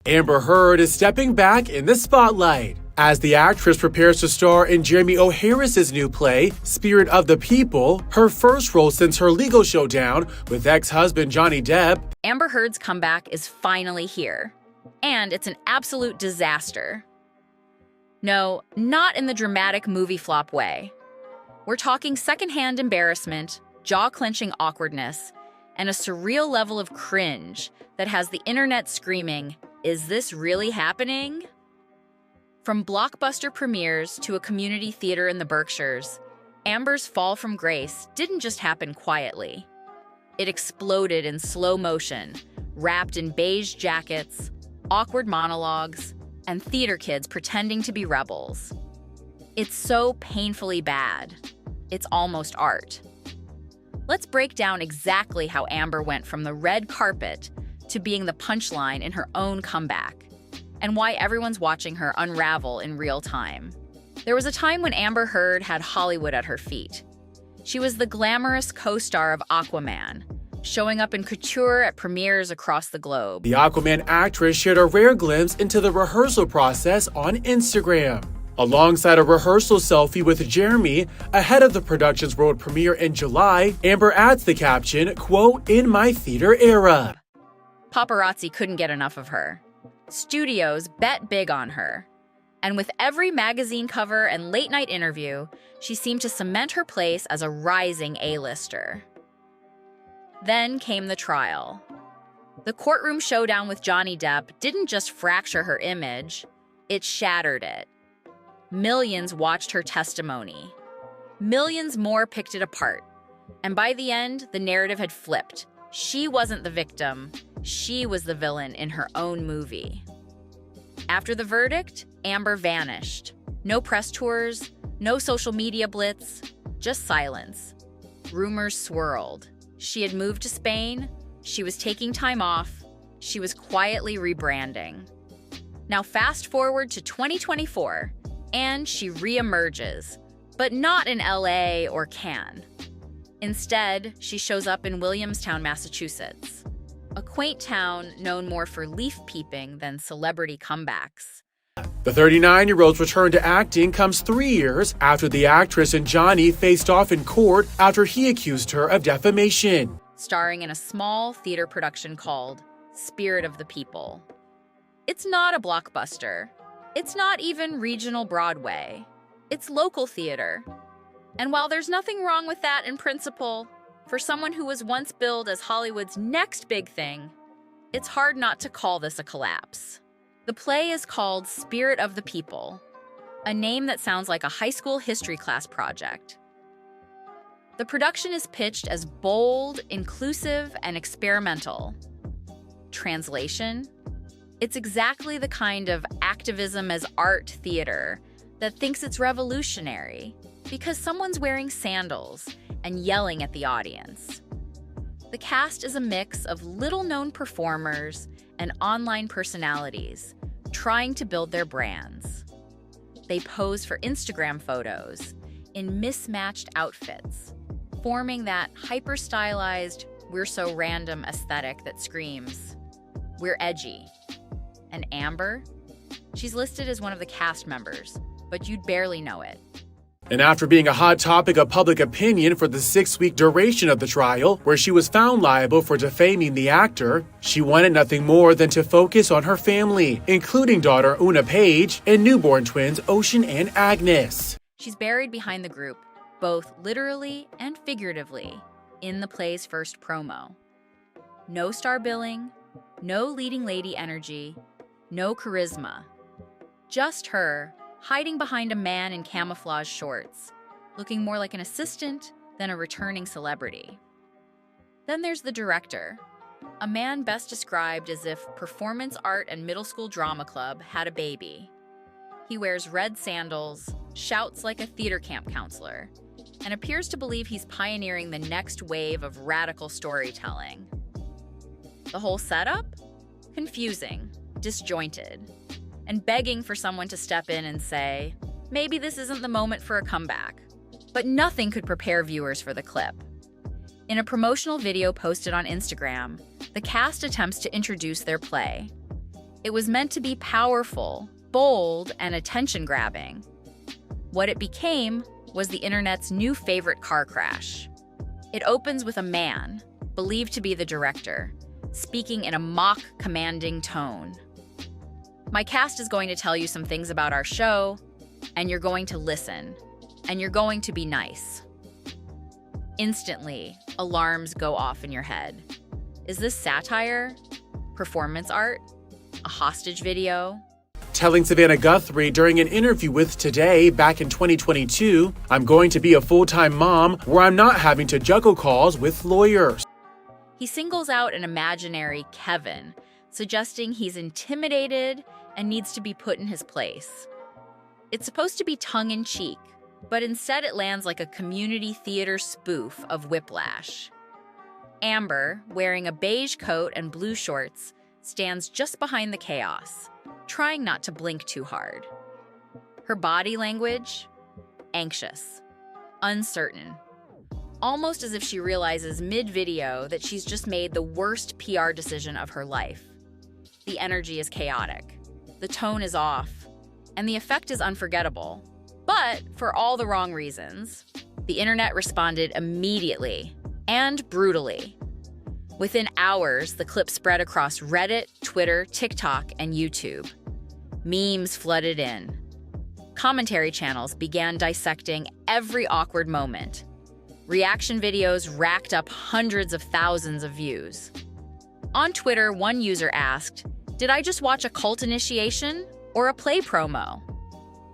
Amber Heard is stepping back in the spotlight as the actress prepares to star in Jeremy O. Harris's new play, Spirit of the People, her first role since her legal showdown with ex-husband Johnny Depp. Amber Heard's comeback is finally here, and it's an absolute disaster. No, not in the dramatic movie flop way. We're talking secondhand embarrassment, jaw-clenching awkwardness, and a surreal level of cringe that has the internet screaming, "Is this really happening?" From blockbuster premieres to a community theater in the Berkshires, Amber's fall from grace didn't just happen quietly. It exploded in slow motion, wrapped in beige jackets, awkward monologues, and theater kids pretending to be rebels. It's so painfully bad. It's almost art. Let's break down exactly how Amber went from the red carpet to being the punchline in her own comeback, and why everyone's watching her unravel in real time. There was a time when Amber Heard had Hollywood at her feet. She was the glamorous co-star of Aquaman, showing up in couture at premieres across the globe. The Aquaman actress shared a rare glimpse into the rehearsal process on Instagram. Alongside a rehearsal selfie with Jeremy ahead of the production's world premiere in July, Amber adds the caption, quote, "In my theater era." Paparazzi couldn't get enough of her. Studios bet big on her. And with every magazine cover and late-night interview, she seemed to cement her place as a rising A-lister. Then came the trial. The courtroom showdown with Johnny Depp didn't just fracture her image, it shattered it. Millions watched her testimony. Millions more picked it apart. And by the end, the narrative had flipped. She wasn't the victim, she was the villain in her own movie. After the verdict, Amber vanished. No press tours, no social media blitz, just silence. Rumors swirled. She had moved to Spain, she was taking time off, she was quietly rebranding. Now fast forward to 2024, and she re-emerges, but not in LA or Cannes. Instead, she shows up in Williamstown, Massachusetts, a quaint town known more for leaf peeping than celebrity comebacks. The 39-year-old's return to acting comes 3 years after the actress and Johnny faced off in court after he accused her of defamation. Starring in a small theater production called Spirit of the People. It's not a blockbuster. It's not even regional Broadway. It's local theater. And while there's nothing wrong with that in principle, for someone who was once billed as Hollywood's next big thing, it's hard not to call this a collapse. The play is called Spirit of the People, a name that sounds like a high school history class project. The production is pitched as bold, inclusive, and experimental. Translation: it's exactly the kind of activism as art theater that thinks it's revolutionary because someone's wearing sandals and yelling at the audience. The cast is a mix of little-known performers and online personalities trying to build their brands. They pose for Instagram photos in mismatched outfits, forming that hyper-stylized, we're so random aesthetic that screams, we're edgy. And Amber? She's listed as one of the cast members, but you'd barely know it. And after being a hot topic of public opinion for the 6-week duration of the trial, where she was found liable for defaming the actor, she wanted nothing more than to focus on her family, including daughter Una Page and newborn twins Ocean and Agnes. She's buried behind the group, both literally and figuratively, in the play's first promo. No star billing, no leading lady energy, no charisma. Just her, hiding behind a man in camouflage shorts, looking more like an assistant than a returning celebrity. Then there's the director, a man best described as if performance art and middle school drama club had a baby. He wears red sandals, shouts like a theater camp counselor, and appears to believe he's pioneering the next wave of radical storytelling. The whole setup? Confusing, disjointed, and begging for someone to step in and say, maybe this isn't the moment for a comeback. But nothing could prepare viewers for the clip. In a promotional video posted on Instagram, the cast attempts to introduce their play. It was meant to be powerful, bold, and attention-grabbing. What it became was the internet's new favorite car crash. It opens with a man, believed to be the director, speaking in a mock, commanding tone. My cast is going to tell you some things about our show, and you're going to listen, and you're going to be nice. Instantly, alarms go off in your head. Is this satire? Performance art? A hostage video? Telling Savannah Guthrie during an interview with Today back in 2022, I'm going to be a full-time mom where I'm not having to juggle calls with lawyers. He singles out an imaginary Kevin, suggesting he's intimidated and needs to be put in his place. It's supposed to be tongue-in-cheek, but instead it lands like a community theater spoof of Whiplash. Amber, wearing a beige coat and blue shorts, stands just behind the chaos, trying not to blink too hard. Her body language? Anxious, uncertain, almost as if she realizes mid-video that she's just made the worst PR decision of her life. The energy is chaotic, the tone is off, and the effect is unforgettable. But for all the wrong reasons. The internet responded immediately and brutally. Within hours, the clip spread across Reddit, Twitter, TikTok, and YouTube. Memes flooded in. Commentary channels began dissecting every awkward moment. Reaction videos racked up hundreds of thousands of views. On Twitter, one user asked, "Did I just watch a cult initiation or a play promo?"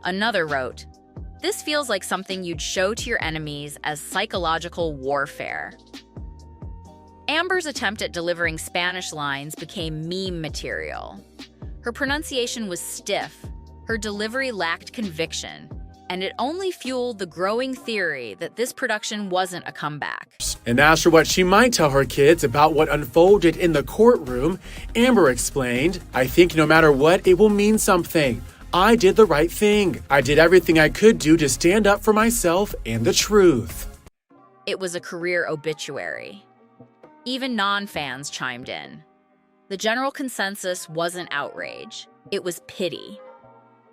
Another wrote, "This feels like something you'd show to your enemies as psychological warfare." Amber's attempt at delivering Spanish lines became meme material. Her pronunciation was stiff, her delivery lacked conviction, and it only fueled the growing theory that this production wasn't a comeback. And as for what she might tell her kids about what unfolded in the courtroom, Amber explained, "I think no matter what, it will mean something. I did the right thing. I did everything I could do to stand up for myself and the truth." It was a career obituary. Even non-fans chimed in. The general consensus wasn't outrage. It was pity.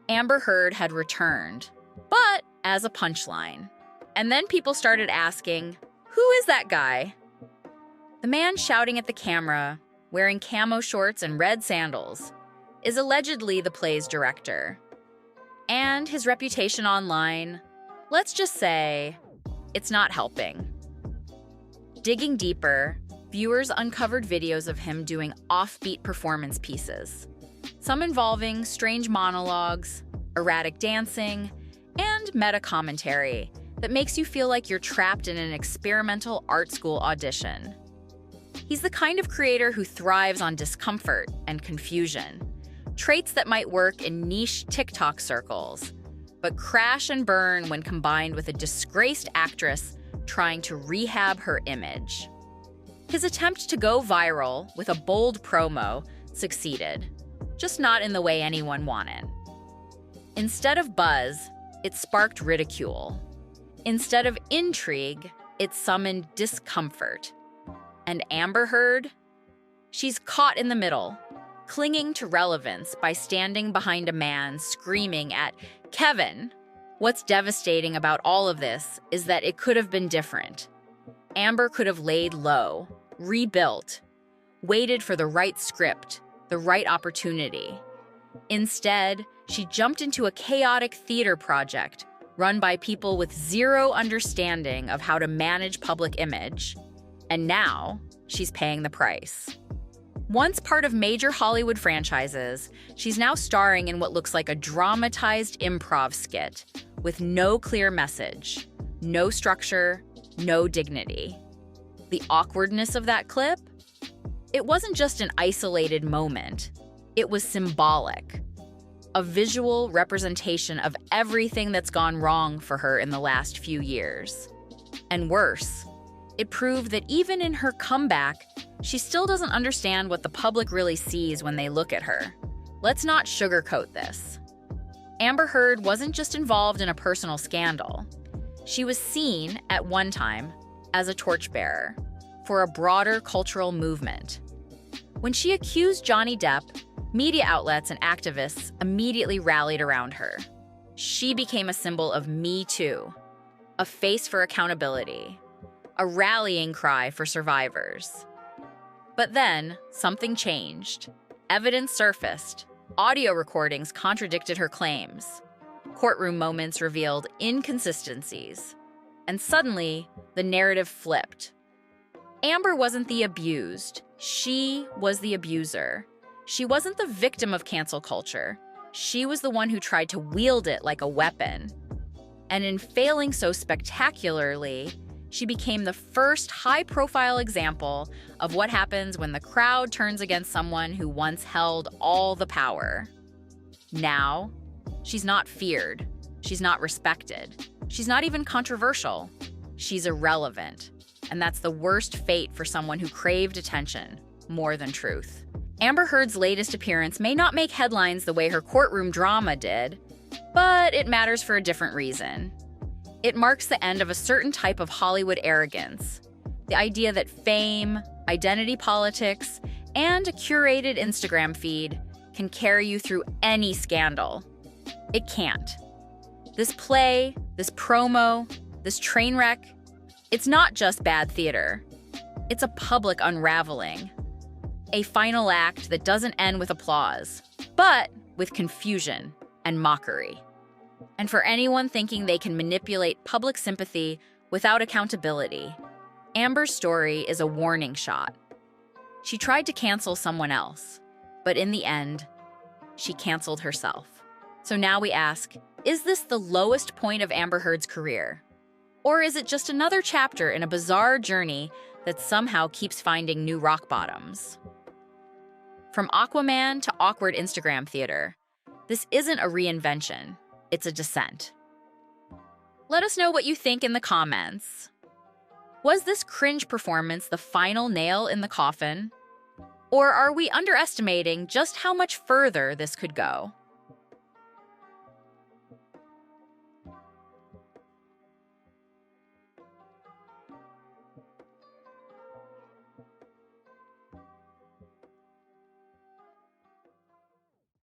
Amber Heard had returned, but as a punchline. And then people started asking, who is that guy? The man shouting at the camera, wearing camo shorts and red sandals, is allegedly the play's director. And his reputation online, let's just say, it's not helping. Digging deeper, viewers uncovered videos of him doing offbeat performance pieces, some involving strange monologues, erratic dancing, and meta-commentary that makes you feel like you're trapped in an experimental art school audition. He's the kind of creator who thrives on discomfort and confusion, traits that might work in niche TikTok circles, but crash and burn when combined with a disgraced actress trying to rehab her image. His attempt to go viral with a bold promo succeeded, just not in the way anyone wanted. Instead of buzz, it sparked ridicule. Instead of intrigue, it summoned discomfort. And Amber Heard? She's caught in the middle, clinging to relevance by standing behind a man screaming at Kevin. What's devastating about all of this is that it could have been different. Amber could have laid low, rebuilt, waited for the right script, the right opportunity. Instead, she jumped into a chaotic theater project run by people with zero understanding of how to manage public image, and now she's paying the price. Once part of major Hollywood franchises, she's now starring in what looks like a dramatized improv skit with no clear message, no structure, no dignity. The awkwardness of that clip? It wasn't just an isolated moment. It was symbolic. A visual representation of everything that's gone wrong for her in the last few years. And worse, it proved that even in her comeback, she still doesn't understand what the public really sees when they look at her. Let's not sugarcoat this. Amber Heard wasn't just involved in a personal scandal. She was seen, at one time, as a torchbearer for a broader cultural movement. When she accused Johnny Depp, Media outlets and activists immediately rallied around her. She became a symbol of Me Too, a face for accountability, a rallying cry for survivors. But then, something changed. Evidence surfaced. Audio recordings contradicted her claims. Courtroom moments revealed inconsistencies. And suddenly, the narrative flipped. Amber wasn't the abused. She was the abuser. She wasn't the victim of cancel culture. She was the one who tried to wield it like a weapon. And in failing so spectacularly, she became the first high-profile example of what happens when the crowd turns against someone who once held all the power. Now, she's not feared. She's not respected. She's not even controversial. She's irrelevant. And that's the worst fate for someone who craved attention more than truth. Amber Heard's latest appearance may not make headlines the way her courtroom drama did, but it matters for a different reason. It marks the end of a certain type of Hollywood arrogance. The idea that fame, identity politics, and a curated Instagram feed can carry you through any scandal. It can't. This play, this promo, this train wreck, it's not just bad theater. It's a public unraveling. A final act that doesn't end with applause, but with confusion and mockery. And for anyone thinking they can manipulate public sympathy without accountability, Amber's story is a warning shot. She tried to cancel someone else, but in the end, she canceled herself. So now we ask, is this the lowest point of Amber Heard's career? Or is it just another chapter in a bizarre journey that somehow keeps finding new rock bottoms? From Aquaman to awkward Instagram theater, this isn't a reinvention, it's a descent. Let us know what you think in the comments. Was this cringe performance the final nail in the coffin? Or are we underestimating just how much further this could go?